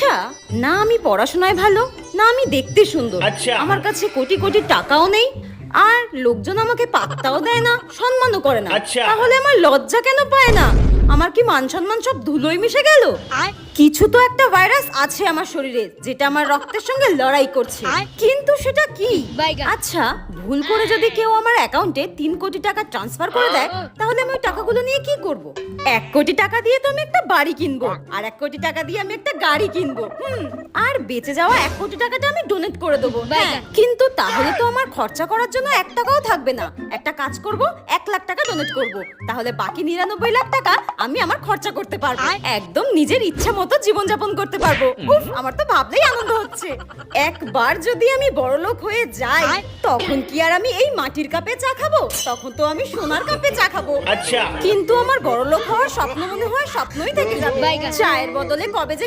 আচ্ছা, না আমি পড়াশোনায় ভালো, না আমি দেখতে সুন্দর, আমার কাছে কোটি কোটি টাকাও নেই, আর লোকজন আমাকে পাত্তাও দেয় না, সম্মানও করে না। তাহলে আমার লজ্জা কেন পায় না? আমার কি মান সম্মান সব ধুলোয় মিশে গেল? কিছু তো একটা ভাইরাস আছে আমার শরীরে, যেটা আমার রক্তের সঙ্গে লড়াই করছে, কিন্তু সেটা কি? আচ্ছা, ভুল করে যদি কেউ আমার অ্যাকাউন্টে 3 কোটি টাকা ট্রান্সফার করে দেয়, তাহলে আমি ওই টাকাগুলো নিয়ে কি করব? 1 কোটি টাকা দিয়ে তো আমি একটা বাড়ি কিনবো, আর 1 কোটি টাকা দিয়ে আমি একটা গাড়ি কিনবো, আর বেঁচে যাওয়া 1 কোটি টাকাটা আমি ডোনেট করে দেবো। কিন্তু তাহলে তো আমার খরচা করার জন্য 1 টাকাও থাকবে না। একটা কাজ করব, 1 লাখ টাকা ডোনেট করব, তাহলে বাকি 99 লাখ টাকা আমি আমার খরচা করতে পারবো, একদম নিজের ইচ্ছা মতো জীবনযাপন করতে পারবো। উফ, আমার তো ভাবলেই আনন্দ হচ্ছে। একবার যদি আমি বড়লোক হয়ে যাই, তখন কি আর আমি এই মাটির কাপে চা খাবো? তখন তো আমি সোনার কাপে চা খাবো। কিন্তু আমার বড়লোক হওয়ার স্বপ্ন মনে হয় স্বপ্নই থেকে যাবে। চায়ের বদলে কবে যে